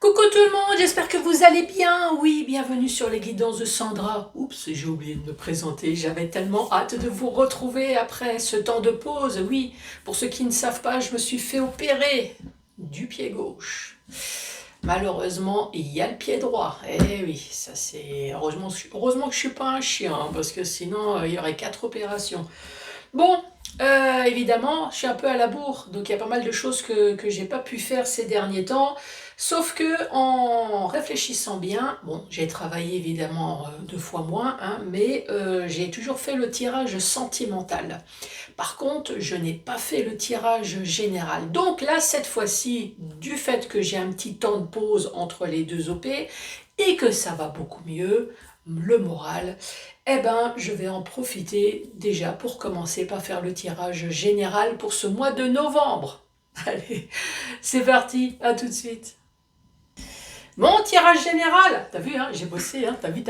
Coucou tout le monde, j'espère que vous allez bien. Oui, bienvenue sur les guidances de Sandra. Oups, j'ai oublié de me présenter. J'avais tellement hâte de vous retrouver après ce temps de pause. Oui, pour ceux qui ne savent pas, je me suis fait opérer du pied gauche. Malheureusement, il y a le pied droit. Eh oui, ça c'est... Heureusement que je suis pas un chien, hein, parce que sinon, il y aurait 4 opérations. Bon, évidemment, je suis un peu à la bourre, donc il y a pas mal de choses que j'ai pas pu faire ces derniers temps. Sauf que en réfléchissant bien, bon, j'ai travaillé évidemment 2 fois moins, hein, mais j'ai toujours fait le tirage sentimental. Par contre, je n'ai pas fait le tirage général. Donc là, cette fois-ci, du fait que j'ai un petit temps de pause entre les deux OP et que ça va beaucoup mieux, le moral, eh ben, je vais en profiter déjà pour commencer par faire le tirage général pour ce mois de novembre. Allez, c'est parti, à tout de suite. Mon tirage général, t'as vu, hein, j'ai bossé, hein, t'as vu,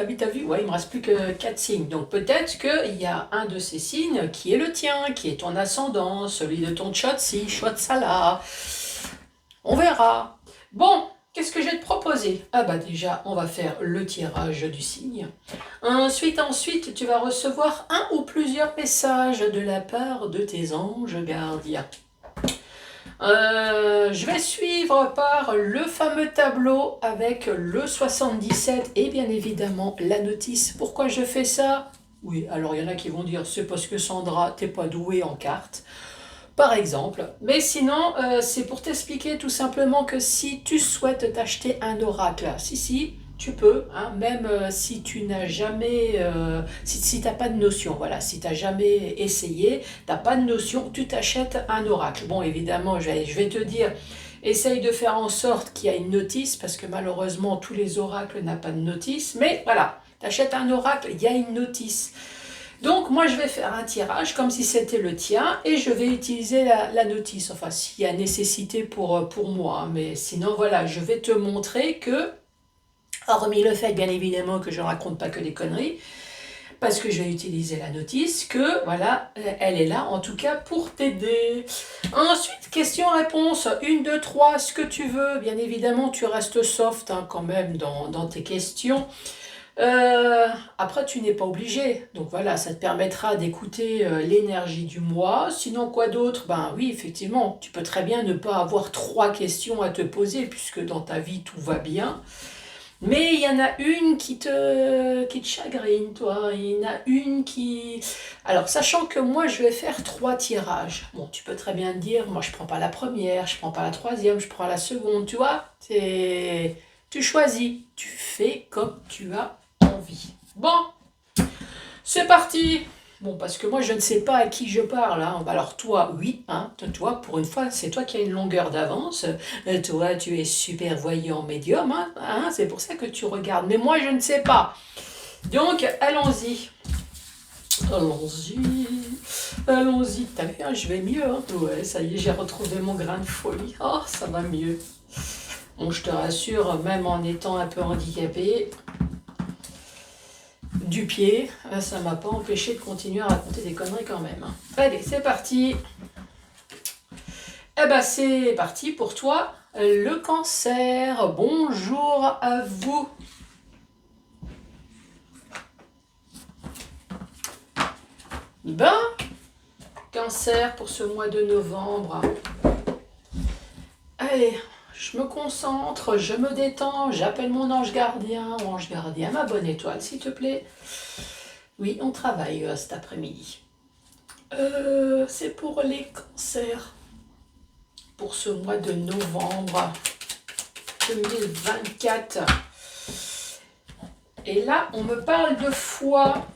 ouais, il me reste plus que 4 signes. Donc peut-être qu'il y a un de ces signes qui est le tien, qui est ton ascendant, celui de ton Chotsi, Chotsala. On verra. Bon, qu'est-ce que je vais te proposer? Ah bah déjà, on va faire le tirage du signe. Ensuite, tu vas recevoir un ou plusieurs messages de la part de tes anges gardiens. Je vais suivre par le fameux tableau avec le 77 et bien évidemment la notice. Pourquoi je fais ça? Oui, alors il y en a qui vont dire c'est parce que Sandra, t'es pas douée en cartes, par exemple. Mais sinon, c'est pour t'expliquer tout simplement que si tu souhaites t'acheter un oracle, si, tu peux, hein, même si tu n'as jamais, si tu n'as pas de notion, voilà, si tu n'as jamais essayé, tu n'as pas de notion, tu t'achètes un oracle. Bon, évidemment, je vais te dire, essaye de faire en sorte qu'il y ait une notice, parce que malheureusement, tous les oracles n'ont pas de notice, mais voilà, tu achètes un oracle, il y a une notice. Donc moi je vais faire un tirage comme si c'était le tien et je vais utiliser la notice, enfin s'il y a nécessité pour moi, mais sinon voilà, je vais te montrer que, hormis le fait bien évidemment que je ne raconte pas que des conneries, parce que je vais utiliser la notice, que voilà, elle est là en tout cas pour t'aider. Ensuite, question-réponse, 1, 2, 3, ce que tu veux, bien évidemment tu restes soft hein, quand même dans tes questions. Après, tu n'es pas obligé. Donc voilà, ça te permettra d'écouter l'énergie du mois. Sinon, quoi d'autre? Ben oui, effectivement, tu peux très bien ne pas avoir 3 questions à te poser puisque dans ta vie, tout va bien. Mais il y en a une qui te chagrine, toi. Il y en a une qui... Alors, sachant que moi, je vais faire 3 tirages. Bon, tu peux très bien te dire, moi, je prends pas la première, je prends pas la troisième, je prends la seconde, tu vois? Tu choisis, tu fais comme tu as envie. Bon, c'est parti. Bon, parce que moi, je ne sais pas à qui je parle. Hein. Alors toi, oui, hein, toi, pour une fois, c'est toi qui as une longueur d'avance. Toi, tu es super voyant médium. Hein, c'est pour ça que tu regardes. Mais moi, je ne sais pas. Donc, allons-y. Allons-y. Allons-y. T'as vu, hein, je vais mieux. Hein. Ouais, ça y est, j'ai retrouvé mon grain de folie. Oh, ça va mieux. Bon, je te rassure, même en étant un peu handicapé, du pied, ça m'a pas empêché de continuer à raconter des conneries quand même. Allez, c'est parti. Eh ben c'est parti pour toi, le cancer. Bonjour à vous. Ben, cancer pour ce mois de novembre. Allez, je me concentre, je me détends, j'appelle mon ange gardien. Ange gardien, ma bonne étoile, s'il te plaît. Oui, on travaille cet après-midi. C'est pour les cancers. Pour ce mois de novembre 2024. Et là, on me parle de foi.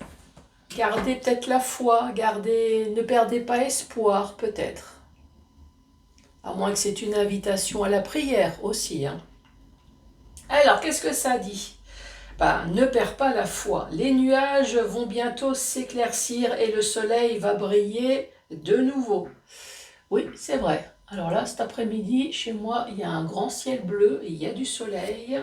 Gardez peut-être la foi, ne perdez pas espoir peut-être. À moins que c'est une invitation à la prière aussi. Hein. Alors, qu'est-ce que ça dit? Ne perds pas la foi. Les nuages vont bientôt s'éclaircir et le soleil va briller de nouveau. Oui, c'est vrai. Alors là, cet après-midi, chez moi, il y a un grand ciel bleu, il y a du soleil.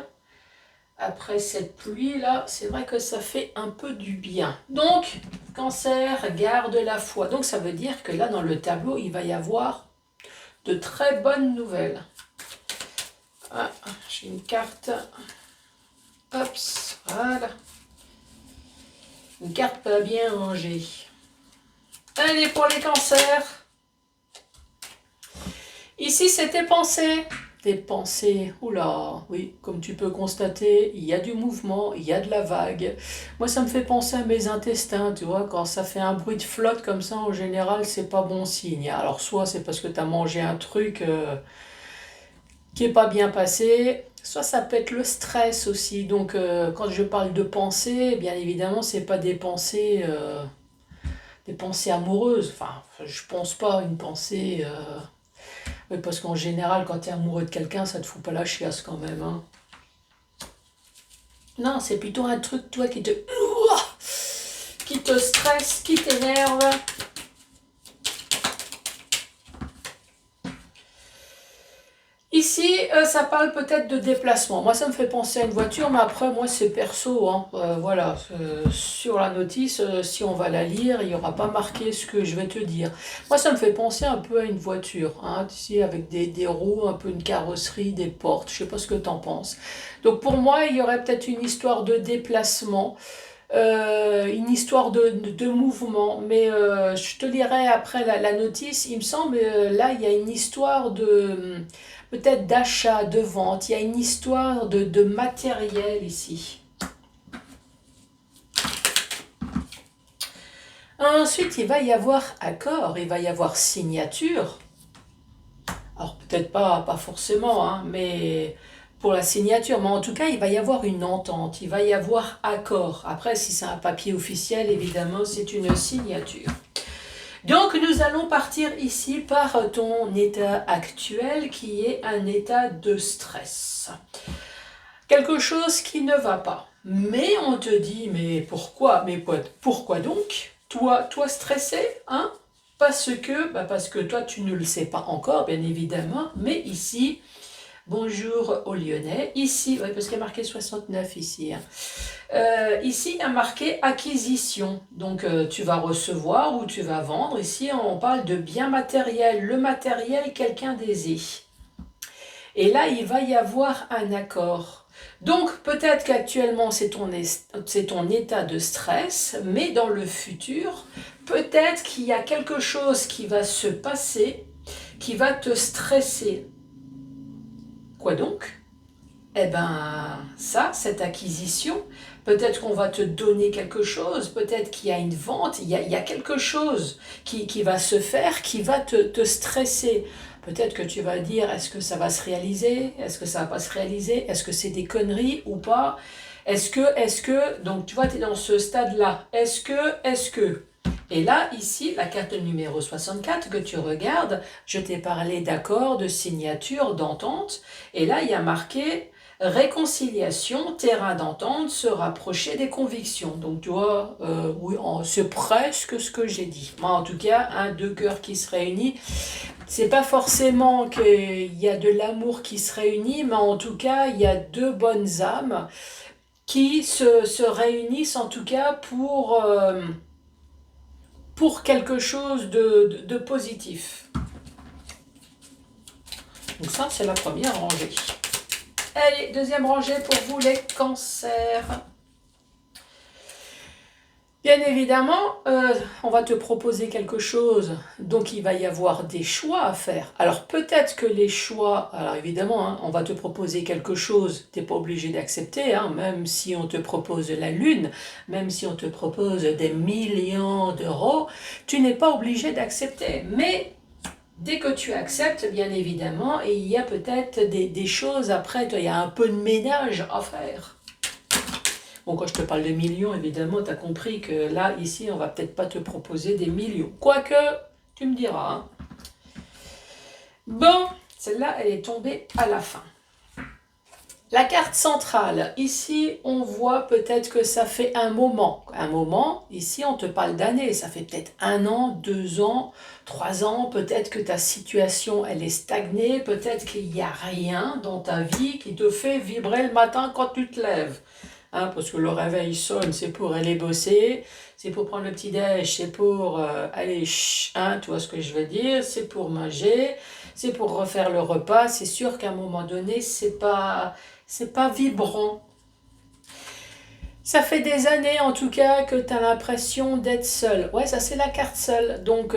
Après cette pluie-là, c'est vrai que ça fait un peu du bien. Donc, cancer, garde la foi. Donc, ça veut dire que là, dans le tableau, il va y avoir de très bonnes nouvelles. Ah, j'ai une carte. Hop, voilà. Une carte pas bien rangée. Allez, pour les cancers. Ici, c'est tes pensées. Tes pensées. Oula, oui, comme tu peux constater, il y a du mouvement, il y a de la vague. Moi, ça me fait penser à mes intestins, tu vois, quand ça fait un bruit de flotte comme ça, en général, c'est pas bon signe. Alors, soit c'est parce que tu as mangé un truc qui est pas bien passé, soit ça peut être le stress aussi. Donc, quand je parle de pensées, bien évidemment, c'est pas des pensées amoureuses. Enfin, je pense pas à une pensée. Oui, parce qu'en général, quand tu es amoureux de quelqu'un, ça te fout pas la chiasse quand même, hein. Non, c'est plutôt un truc, toi, qui te stresse, qui t'énerve. Ici, ça parle peut-être de déplacement. Moi, ça me fait penser à une voiture, mais après, moi, c'est perso, hein. Voilà, sur la notice, si on va la lire, il n'y aura pas marqué ce que je vais te dire. Moi, ça me fait penser un peu à une voiture, hein, ici, avec des roues, un peu une carrosserie, des portes. Je sais pas ce que tu en penses. Donc, pour moi, il y aurait peut-être une histoire de déplacement. Une histoire de mouvement, mais je te lirai après la notice. Il me semble, là, il y a une histoire de peut-être d'achat, de vente, il y a une histoire de matériel ici. Ensuite, il va y avoir accord, il va y avoir signature. Alors peut-être pas forcément, hein, mais pour la signature, mais en tout cas, il va y avoir une entente, il va y avoir accord. Après, si c'est un papier officiel, évidemment, c'est une signature. Donc, nous allons partir ici par ton état actuel, qui est un état de stress. Quelque chose qui ne va pas. Mais on te dit, mais pourquoi, mes potes, pourquoi donc? Toi stressé, hein? Parce que toi, tu ne le sais pas encore, bien évidemment, mais ici, bonjour aux Lyonnais. Ici, oui, parce qu'il y a marqué 69 ici, hein. Ici, il y a marqué acquisition. Donc, tu vas recevoir ou tu vas vendre. Ici, on parle de bien matériel. Le matériel, quelqu'un désire. Et là, il va y avoir un accord. Donc, peut-être qu'actuellement, c'est ton état de stress, mais dans le futur, peut-être qu'il y a quelque chose qui va se passer, qui va te stresser. Quoi donc? Eh ben, ça, cette acquisition, peut-être qu'on va te donner quelque chose, peut-être qu'il y a une vente, il y a quelque chose qui va se faire, qui va te stresser. Peut-être que tu vas dire, est-ce que ça va se réaliser? Est-ce que ça va pas se réaliser? Est-ce que c'est des conneries ou pas? Donc tu vois, tu es dans ce stade-là. Est-ce que? Et là, ici, la carte numéro 64 que tu regardes, je t'ai parlé d'accord, de signature, d'entente. Et là, il y a marqué réconciliation, terrain d'entente, se rapprocher des convictions. Donc, tu vois, oui, c'est presque ce que j'ai dit. Moi, en tout cas, deux cœurs qui se réunissent. C'est pas forcément qu'il y a de l'amour qui se réunit, mais en tout cas, il y a deux bonnes âmes qui se réunissent, en tout cas, pour quelque chose de positif. Donc ça, c'est la première rangée. Allez, deuxième rangée pour vous les cancers. Bien évidemment, on va te proposer quelque chose, donc il va y avoir des choix à faire. Alors peut-être que les choix, alors évidemment, hein, on va te proposer quelque chose, tu n'es pas obligé d'accepter, hein, même si on te propose la lune, même si on te propose des millions d'euros, tu n'es pas obligé d'accepter. Mais dès que tu acceptes, bien évidemment, il y a peut-être des choses après, il y a un peu de ménage à faire. Bon, quand je te parle de millions, évidemment, tu as compris que là, ici, on va peut-être pas te proposer des millions. Quoique, tu me diras, hein. Bon, celle-là, elle est tombée à la fin. La carte centrale, ici, on voit peut-être que ça fait un moment. Un moment, ici, on te parle d'années. Ça fait peut-être 1 an, 2 ans, 3 ans. Peut-être que ta situation, elle est stagnée. Peut-être qu'il n'y a rien dans ta vie qui te fait vibrer le matin quand tu te lèves. Hein, parce que le réveil sonne, c'est pour aller bosser, c'est pour prendre le petit déj, c'est pour aller, hein, tu vois ce que je veux dire, c'est pour manger, C'est pour refaire le repas, c'est sûr qu'à un moment donné, c'est pas vibrant. Ça fait des années en tout cas que tu as l'impression d'être seul. Ouais, ça c'est la carte seule. Donc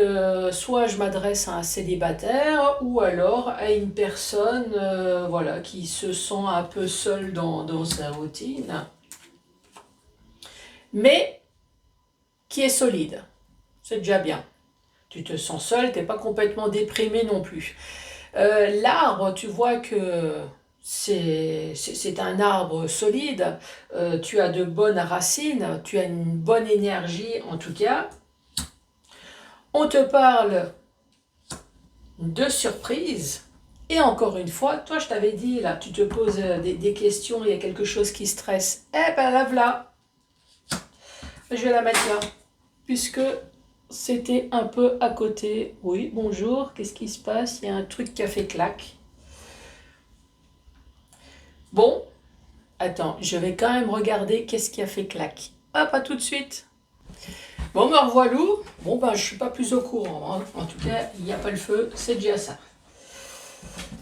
soit je m'adresse à un célibataire ou alors à une personne voilà, qui se sent un peu seule dans sa routine, mais qui est solide. C'est déjà bien. Tu te sens seul, tu n'es pas complètement déprimé non plus. L'arbre, tu vois que c'est un arbre solide, tu as de bonnes racines, tu as une bonne énergie en tout cas. On te parle de surprise. Et encore une fois, toi je t'avais dit, là, tu te poses des questions, il y a quelque chose qui stresse. Eh ben la voilà. Je vais la mettre là, puisque c'était un peu à côté. Oui, bonjour, qu'est-ce qui se passe? Il y a un truc qui a fait clac. Bon, attends, je vais quand même regarder qu'est-ce qui a fait clac. Ah, pas tout de suite. Bon, me revoilà. Bon, ben, je suis pas plus au courant, hein. En tout cas, il n'y a pas le feu, c'est déjà ça.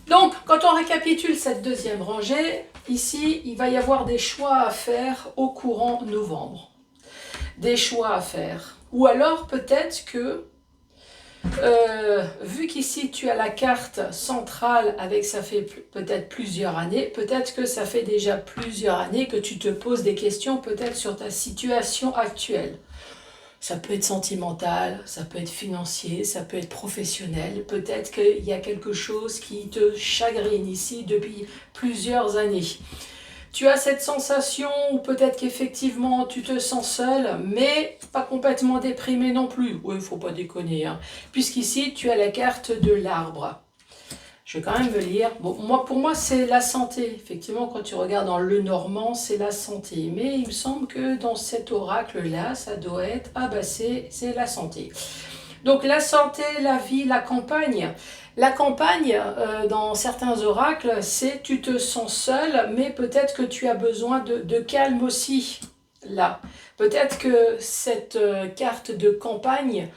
Donc, quand on récapitule cette deuxième rangée, ici, il va y avoir des choix à faire au courant novembre. Des choix à faire. Ou alors, peut-être que, vu qu'ici, tu as la carte centrale avec ça fait peut-être plusieurs années, peut-être que ça fait déjà plusieurs années que tu te poses des questions peut-être sur ta situation actuelle. Ça peut être sentimental, ça peut être financier, ça peut être professionnel. Peut-être qu'il y a quelque chose qui te chagrine ici depuis plusieurs années. Tu as cette sensation ou peut-être qu'effectivement tu te sens seul, mais pas complètement déprimé non plus. Oui, il ne faut pas déconner, hein. Puisqu'ici tu as la carte de l'arbre. Je vais quand même me lire. Bon, pour moi, c'est la santé. Effectivement, quand tu regardes dans le normand, c'est la santé. Mais il me semble que dans cet oracle-là, ça doit être... Ah bah c'est la santé. Donc la santé, la vie, la campagne. La campagne, dans certains oracles, c'est tu te sens seul, mais peut-être que tu as besoin de calme aussi, là. Peut-être que cette carte de campagne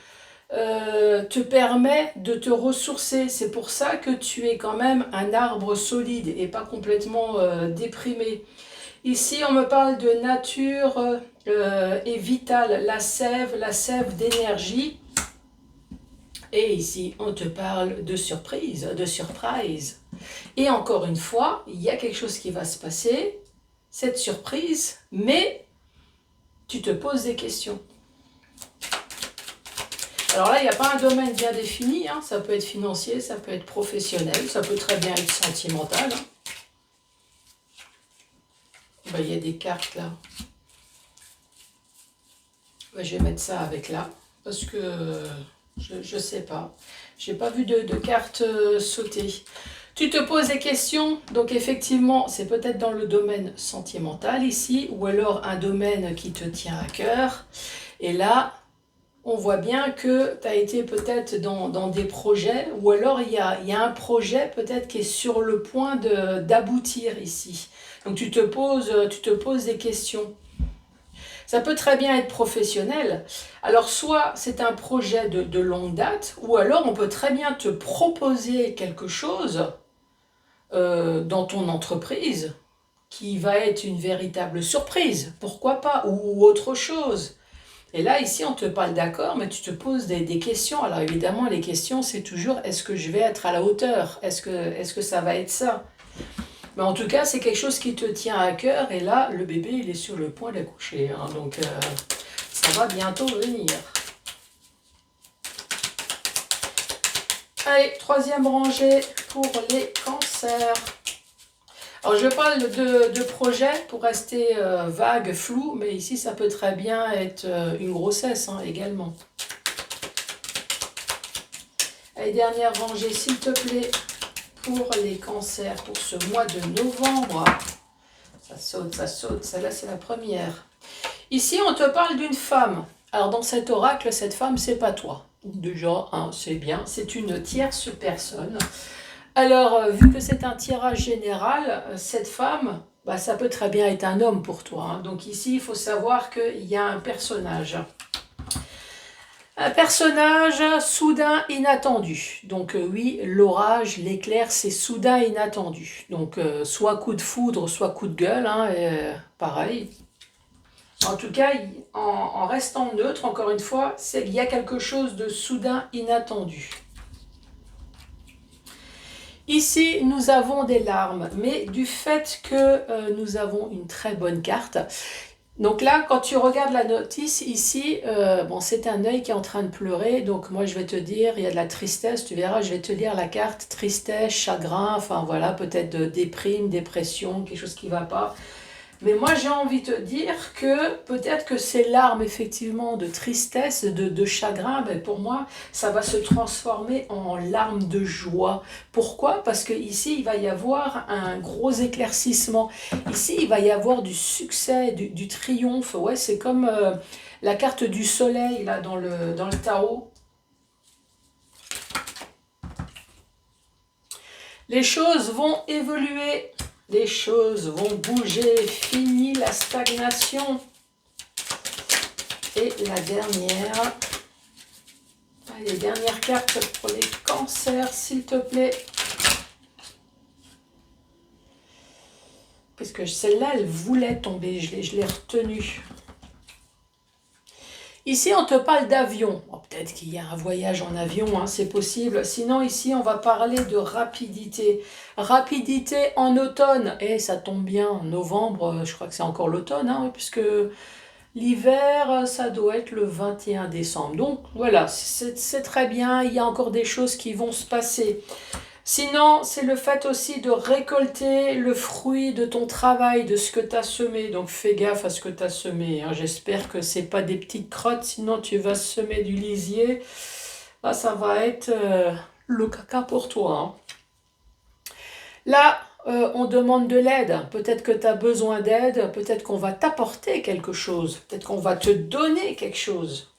te permet de te ressourcer. C'est pour ça que tu es quand même un arbre solide et pas complètement déprimé. Ici, on me parle de nature et vitale, la sève d'énergie. Et ici, on te parle de surprise, de surprise. Et encore une fois, il y a quelque chose qui va se passer, cette surprise, mais tu te poses des questions. Alors là, il n'y a pas un domaine bien défini, hein. Ça peut être financier, ça peut être professionnel, ça peut très bien être sentimental, hein. Ben, il y a des cartes là. Ben, je vais mettre ça avec là, parce que je ne sais pas. Je n'ai pas vu de cartes sauter. Tu te poses des questions, donc effectivement, c'est peut-être dans le domaine sentimental ici, ou alors un domaine qui te tient à cœur. Et là, on voit bien que tu as été peut-être dans des projets, ou alors il y a un projet peut-être qui est sur le point d'aboutir ici. Donc tu te poses des questions. Ça peut très bien être professionnel. Alors soit c'est un projet de longue date, ou alors on peut très bien te proposer quelque chose dans ton entreprise qui va être une véritable surprise, pourquoi pas, ou autre chose. Et là, ici, on te parle d'accord, mais tu te poses des questions. Alors évidemment, les questions, c'est toujours, est-ce que je vais être à la hauteur? Est-ce que ça va être ça? Mais en tout cas, c'est quelque chose qui te tient à cœur. Et là, le bébé, il est sur le point d'accoucher, hein, donc ça va bientôt venir. Allez, troisième rangée pour les cancers. Alors je parle de projet pour rester vague, flou, mais ici ça peut très bien être une grossesse, hein, également. Allez, dernière rangée s'il te plaît pour les cancers pour ce mois de novembre. Ça saute, celle-là c'est la première. Ici on te parle d'une femme. Alors dans cet oracle, cette femme c'est pas toi. Déjà, hein, c'est bien, c'est une tierce personne. Alors, vu que c'est un tirage général, cette femme, bah, ça peut très bien être un homme pour toi, hein. Donc ici, il faut savoir qu'il y a un personnage. Un personnage soudain inattendu. Donc oui, l'orage, l'éclair, c'est soudain inattendu. Donc soit coup de foudre, soit coup de gueule, hein, pareil. En tout cas, en restant neutre, encore une fois, c'est qu'il y a quelque chose de soudain inattendu. Ici, nous avons des larmes, mais du fait que nous avons une très bonne carte. Donc là, quand tu regardes la notice ici, bon, c'est un œil qui est en train de pleurer. Donc moi, je vais te dire, il y a de la tristesse. Tu verras, je vais te lire la carte tristesse, chagrin, enfin voilà, peut-être de déprime, dépression, quelque chose qui ne va pas. Mais moi, j'ai envie de te dire que peut-être que ces larmes, effectivement, de tristesse, de chagrin, ben pour moi, ça va se transformer en larmes de joie. Pourquoi? Parce que ici, il va y avoir un gros éclaircissement. Ici, il va y avoir du succès, du triomphe. Ouais, c'est comme la carte du soleil, là, dans le tarot. Les choses vont évoluer. Les choses vont bouger, fini la stagnation. Et la dernière, les dernières cartes pour les cancers, s'il te plaît. Parce que celle-là, elle voulait tomber, je l'ai retenue. Ici, on te parle d'avion. Bon, peut-être qu'il y a un voyage en avion, hein, c'est possible. Sinon, ici, on va parler de rapidité. Rapidité en automne. Et ça tombe bien, en novembre, je crois que c'est encore l'automne, hein, puisque l'hiver, ça doit être le 21 décembre. Donc, voilà, c'est très bien. Il y a encore des choses qui vont se passer. Sinon, c'est le fait aussi de récolter le fruit de ton travail, de ce que tu as semé. Donc fais gaffe à ce que tu as semé, hein. J'espère que ce n'est pas des petites crottes, sinon tu vas semer du lisier. Là, ça va être le caca pour toi, hein. Là, on demande de l'aide. Peut-être que tu as besoin d'aide, peut-être qu'on va t'apporter quelque chose, peut-être qu'on va te donner quelque chose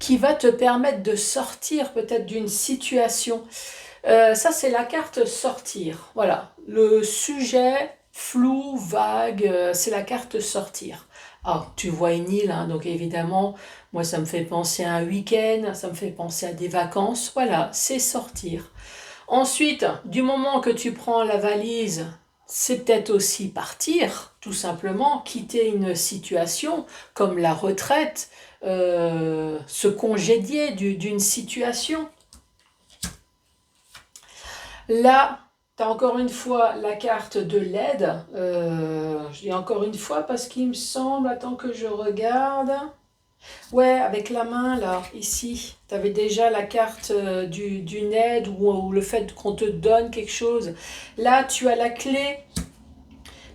qui va te permettre de sortir peut-être d'une situation. Ça, c'est la carte sortir. Voilà, le sujet flou, vague, c'est la carte sortir. Ah, tu vois une île, hein, donc évidemment, moi, ça me fait penser à un week-end, ça me fait penser à des vacances. Voilà, c'est sortir. Ensuite, du moment que tu prends la valise, c'est peut-être aussi partir, tout simplement, quitter une situation comme la retraite, se congédier d'une situation. Là, tu as encore une fois la carte de l'aide. Je dis encore une fois parce qu'il me semble, attends que je regarde. Ouais, avec la main, là, ici, tu avais déjà la carte d'une aide ou le fait qu'on te donne quelque chose. Là, tu as la clé.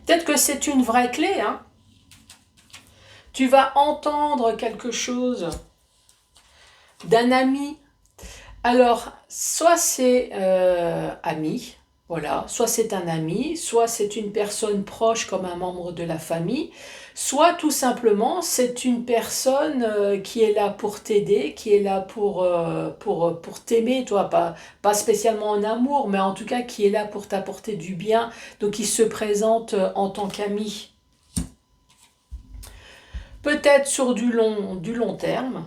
Peut-être que c'est une vraie clé, hein. Tu vas entendre quelque chose d'un ami. Alors, soit c'est ami, voilà, soit c'est un ami, soit c'est une personne proche comme un membre de la famille, soit tout simplement c'est une personne qui est là pour t'aider, qui est là pour t'aimer, toi, pas spécialement en amour, mais en tout cas qui est là pour t'apporter du bien, donc il se présente en tant qu'ami. Peut-être sur du long terme.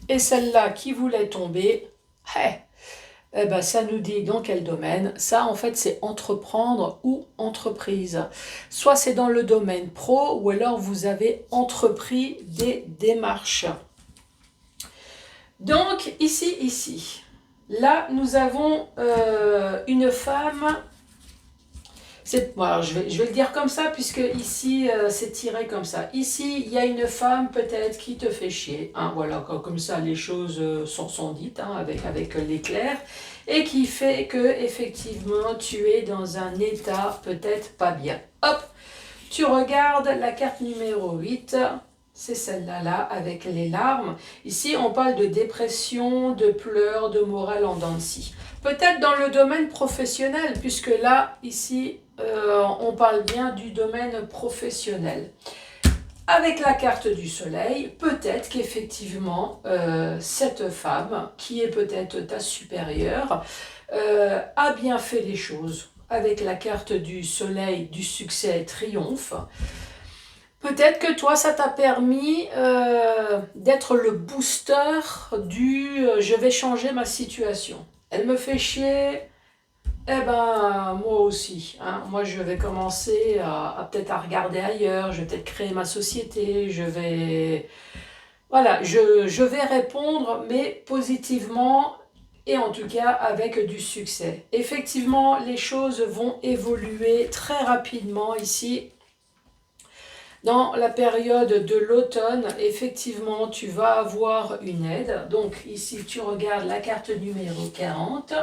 Et celle-là qui voulait tomber, eh ben, ça nous dit dans quel domaine. Ça, en fait, c'est entreprendre ou entreprise. Soit c'est dans le domaine pro, ou alors vous avez entrepris des démarches. Donc, ici, là, nous avons une femme. Alors, je vais le dire comme ça, puisque ici, c'est tiré comme ça. Ici, il y a une femme peut-être qui te fait chier, hein, voilà, comme ça, les choses sont dites, hein, avec l'éclair, et qui fait que, effectivement, tu es dans un état peut-être pas bien. Hop, tu regardes la carte numéro 8, c'est celle-là, là, avec les larmes. Ici, on parle de dépression, de pleurs, de morale en dents de scie. Peut-être dans le domaine professionnel, puisque là, ici, on parle bien du domaine professionnel. Avec la carte du soleil, peut-être qu'effectivement, cette femme, qui est peut-être ta supérieure, a bien fait les choses. Avec la carte du soleil, du succès, triomphe. Peut-être que toi, ça t'a permis d'être le booster du je vais changer ma situation. Elle me fait chier, eh ben moi aussi, hein. Moi, je vais commencer à peut-être à regarder ailleurs, je vais peut-être créer ma société, voilà, je vais répondre, mais positivement et en tout cas avec du succès. Effectivement, les choses vont évoluer très rapidement ici. Dans la période de l'automne, effectivement, tu vas avoir une aide. Donc ici, tu regardes la carte numéro 40.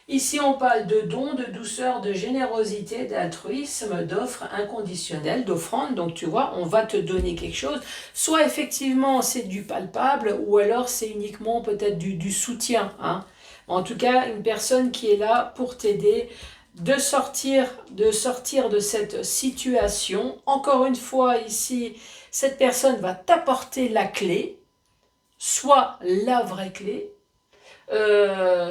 Ici, on parle de dons, de douceur, de générosité, d'altruisme, d'offres inconditionnelles, d'offrandes. Donc, tu vois, on va te donner quelque chose. Soit effectivement, c'est du palpable, ou alors c'est uniquement peut-être du soutien, hein. En tout cas, une personne qui est là pour t'aider de sortir de cette situation. Encore une fois, ici, cette personne va t'apporter la clé, soit la vraie clé,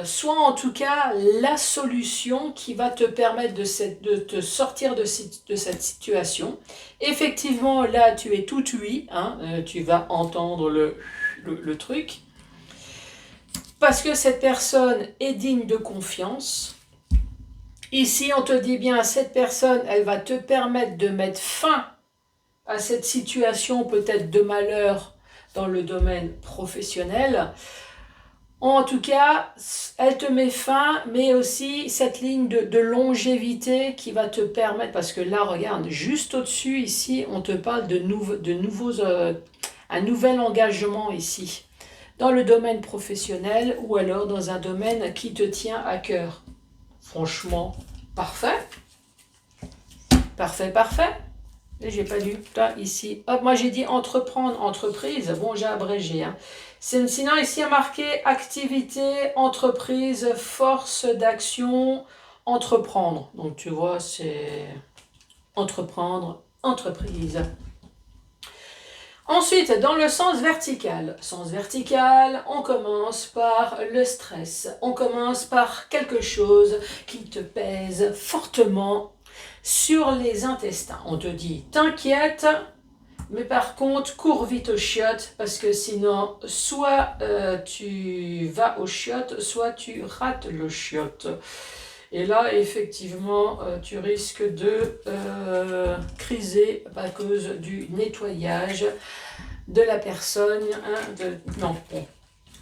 soit en tout cas la solution qui va te permettre de te sortir de cette situation. Effectivement, là, tu es tout oui, hein, tu vas entendre le truc, parce que cette personne est digne de confiance. Ici, on te dit bien, cette personne, elle va te permettre de mettre fin à cette situation peut-être de malheur dans le domaine professionnel. En tout cas, elle te met fin, mais aussi cette ligne de longévité qui va te permettre, parce que là, regarde, juste au-dessus, ici, on te parle un nouvel engagement ici, dans le domaine professionnel ou alors dans un domaine qui te tient à cœur. Franchement, parfait. Parfait, parfait. Et j'ai pas lu. Là, ici. Hop, moi j'ai dit entreprendre, entreprise. Bon, j'ai abrégé, hein. Sinon, ici, il y a marqué activité, entreprise, force d'action, entreprendre. Donc, tu vois, c'est entreprendre, entreprise. Ensuite, dans le sens vertical. Sens vertical, on commence par le stress. On commence par quelque chose qui te pèse fortement sur les intestins. On te dit, t'inquiète, mais par contre, cours vite aux chiottes, parce que sinon, soit tu vas aux chiottes, soit tu rates le chiotte. Et là, effectivement, tu risques de criser à cause du nettoyage de la personne. Hein, non, bon,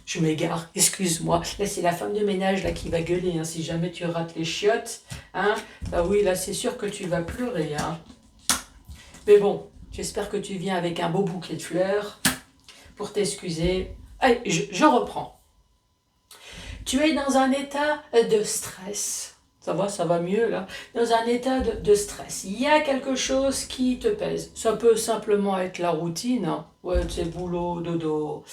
je m'égare, excuse-moi. Là, c'est la femme de ménage là, qui va gueuler, hein, si jamais tu rates les chiottes. Hein. Bah oui, là, c'est sûr que tu vas pleurer. Hein. Mais bon, j'espère que tu viens avec un beau bouquet de fleurs pour t'excuser. Allez, je reprends. Tu es dans un état de stress. Ça va mieux là. Dans un état de stress. Il y a quelque chose qui te pèse. Ça peut simplement être la routine. Hein. Ouais, c'est boulot, dodo.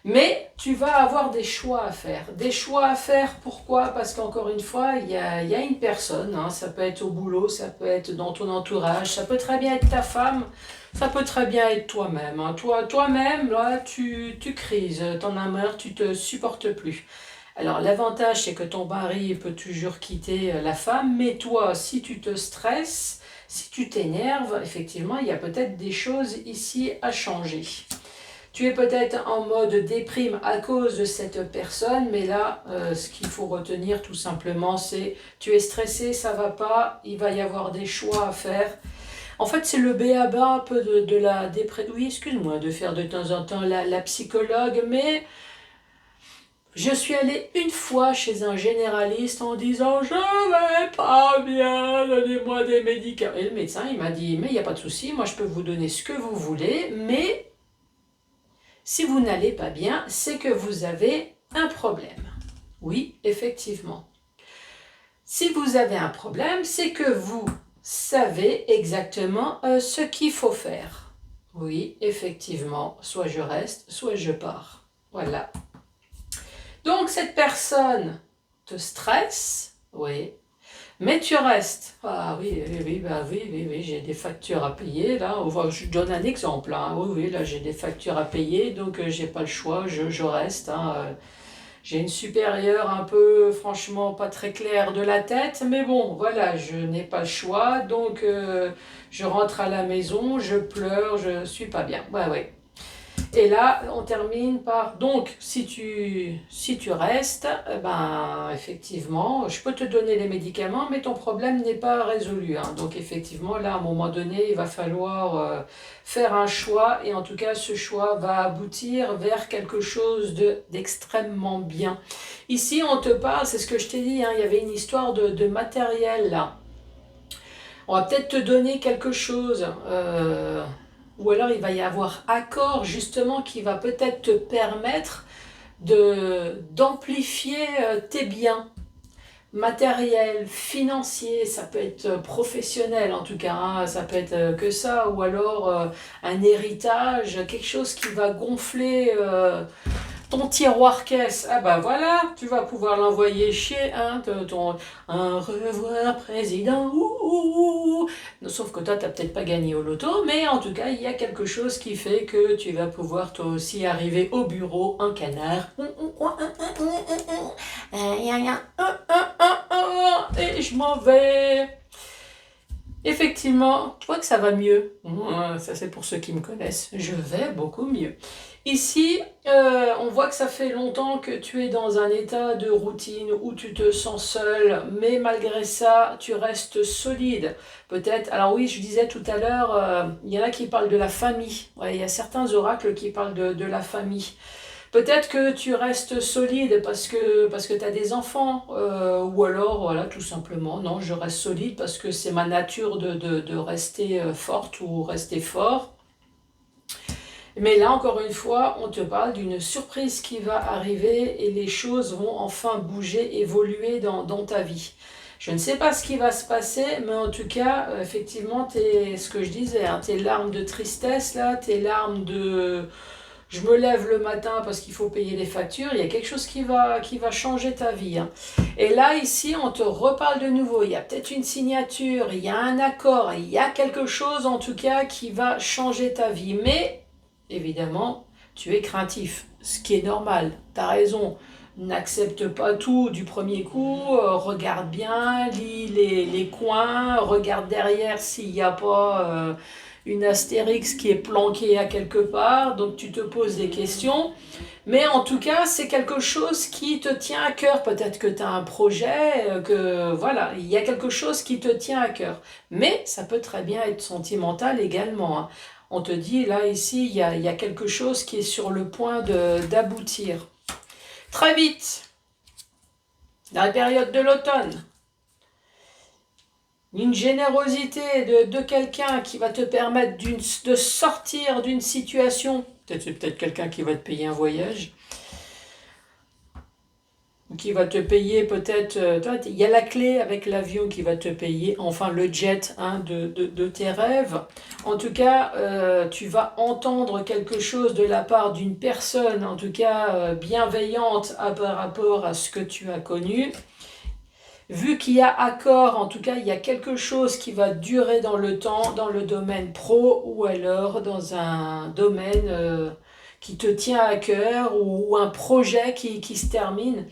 Mais tu vas avoir des choix à faire. Des choix à faire, pourquoi? Parce qu'encore une fois, il y a une personne, hein, ça peut être au boulot, ça peut être dans ton entourage, ça peut très bien être ta femme, ça peut très bien être toi-même. Hein. Toi-même, là, tu crises, t'en as marre, tu te supportes plus. Alors l'avantage, c'est que ton mari peut toujours quitter la femme, mais toi, si tu te stresses, si tu t'énerves, effectivement, il y a peut-être des choses ici à changer. Tu es peut-être en mode déprime à cause de cette personne, mais là, ce qu'il faut retenir tout simplement, c'est tu es stressé, ça va pas, il va y avoir des choix à faire. En fait, c'est le b.a.-ba un peu de la dépression. Oui, excuse-moi de faire de temps en temps la psychologue, mais je suis allée une fois chez un généraliste en disant « Je vais pas bien, donnez-moi des médicaments ». Et le médecin, il m'a dit « Mais il n'y a pas de souci, moi je peux vous donner ce que vous voulez, mais… » Si vous n'allez pas bien, c'est que vous avez un problème. Oui, effectivement. Si vous avez un problème, c'est que vous savez exactement ce qu'il faut faire. Oui, effectivement, soit je reste, soit je pars. Voilà. Donc, cette personne te stresse, oui, mais tu restes. Ah oui, j'ai des factures à payer, là. Je donne un exemple, hein. Oui, là, j'ai des factures à payer, donc j'ai pas le choix, je reste. Hein. J'ai une supérieure un peu, franchement, pas très claire de la tête, mais bon, voilà, je n'ai pas le choix, donc je rentre à la maison, je pleure, je suis pas bien. Ouais, ouais. Et là, on termine par, donc, si tu restes, ben, effectivement, je peux te donner les médicaments, mais ton problème n'est pas résolu, hein. Donc, effectivement, là, à un moment donné, il va falloir faire un choix, et en tout cas, ce choix va aboutir vers quelque chose d'extrêmement bien. Ici, on te parle, c'est ce que je t'ai dit, hein, il y avait une histoire de matériel, là. On va peut-être te donner quelque chose. Ou alors il va y avoir accord justement qui va peut-être te permettre d'amplifier tes biens matériels, financiers, ça peut être professionnel en tout cas, hein, ça peut être que ça, ou alors un héritage, quelque chose qui va gonfler ton tiroir caisse. Ah bah voilà, tu vas pouvoir l'envoyer chez ton un revoir président. Sauf que toi, tu n'as peut-être pas gagné au loto, mais en tout cas, il y a quelque chose qui fait que tu vas pouvoir toi aussi arriver au bureau, un canard. Et je m'en vais. Effectivement, tu vois que ça va mieux. Ça c'est pour ceux qui me connaissent. Je vais beaucoup mieux. Ici, on voit que ça fait longtemps que tu es dans un état de routine où tu te sens seul, mais malgré ça, tu restes solide. Peut-être, alors oui, je disais tout à l'heure, il y en a qui parlent de la famille. Ouais, il y a certains oracles qui parlent de la famille. Peut-être que tu restes solide parce que tu as des enfants, ou alors, voilà, tout simplement, non, je reste solide parce que c'est ma nature de rester forte ou rester fort. Mais là, encore une fois, on te parle d'une surprise qui va arriver et les choses vont enfin bouger, évoluer dans ta vie. Je ne sais pas ce qui va se passer, mais en tout cas, effectivement, ce que je disais, hein, tes larmes de tristesse, là, tes larmes de je me lève le matin parce qu'il faut payer les factures, il y a quelque chose qui va changer ta vie, hein. Et là, ici, on te reparle de nouveau, il y a peut-être une signature, il y a un accord, il y a quelque chose en tout cas qui va changer ta vie. Mais, évidemment, tu es craintif, ce qui est normal, tu as raison. N'accepte pas tout du premier coup, regarde bien, lis les coins, regarde derrière s'il n'y a pas une astérix qui est planquée à quelque part, donc tu te poses des questions. Mais en tout cas, c'est quelque chose qui te tient à cœur. Peut-être que tu as un projet, que voilà, il y a quelque chose qui te tient à cœur. Mais ça peut très bien être sentimental également, hein. On te dit, là, ici, il y a quelque chose qui est sur le point d'aboutir. Très vite, dans la période de l'automne, une générosité de quelqu'un qui va te permettre de sortir d'une situation. Peut-être c'est peut-être quelqu'un qui va te payer un voyage, qui va te payer peut-être. Il y a la clé avec l'avion qui va te payer, enfin le jet, hein, de tes rêves. En tout cas, tu vas entendre quelque chose de la part d'une personne, en tout cas bienveillante par rapport à ce que tu as connu. Vu qu'il y a accord, en tout cas, il y a quelque chose qui va durer dans le temps, dans le domaine pro ou alors dans un domaine qui te tient à cœur ou un projet qui se termine.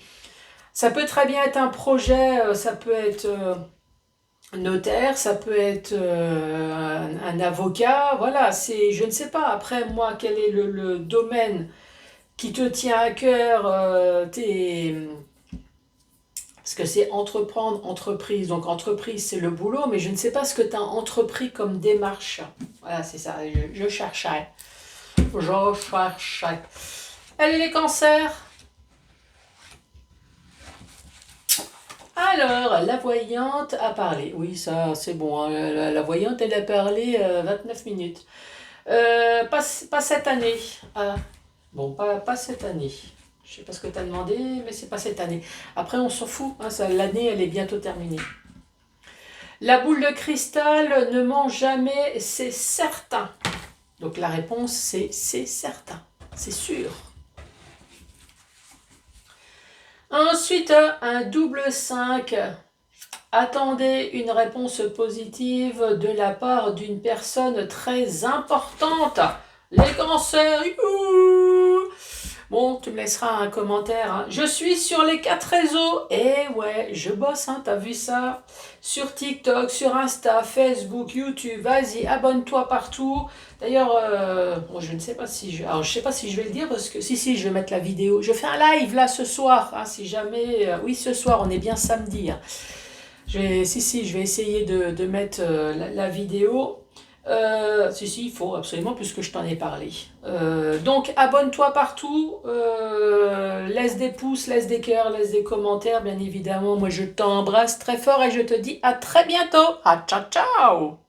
Ça peut très bien être un projet, ça peut être notaire, ça peut être un avocat, voilà, je ne sais pas, après moi, quel est le domaine qui te tient à cœur, parce que c'est entreprendre, entreprise. Donc entreprise, c'est le boulot, mais je ne sais pas ce que tu as entrepris comme démarche. Voilà, c'est ça, je cherchais. Je cherchais. Allez les cancers. Alors, la voyante a parlé. Oui, ça, c'est bon, hein. La voyante, elle a parlé 29 minutes. Pas cette année. Ah, bon, pas cette année. Je sais pas ce que tu as demandé, mais c'est pas cette année. Après, on s'en fout, hein, l'année, elle est bientôt terminée. La boule de cristal ne ment jamais, c'est certain. Donc la réponse, c'est certain, c'est sûr. Ensuite, un double 5. Attendez une réponse positive de la part d'une personne très importante. Les cancers, youhou! Bon, tu me laisseras un commentaire, hein. Je suis sur les 4 réseaux. Et ouais, je bosse, hein, t'as vu ça? Sur TikTok, sur Insta, Facebook, YouTube. Vas-y, abonne-toi partout. D'ailleurs, bon, je ne sais pas si je... Alors, je sais pas si je vais le dire parce que... Si, je vais mettre la vidéo. Je fais un live là ce soir, hein, si jamais... Oui, ce soir, on est bien samedi, hein. Je vais essayer de mettre la vidéo. Il faut absolument, puisque je t'en ai parlé. Donc, abonne-toi partout, laisse des pouces, laisse des cœurs, laisse des commentaires, bien évidemment. Moi, je t'embrasse très fort et je te dis à très bientôt. Ah, ciao, ciao!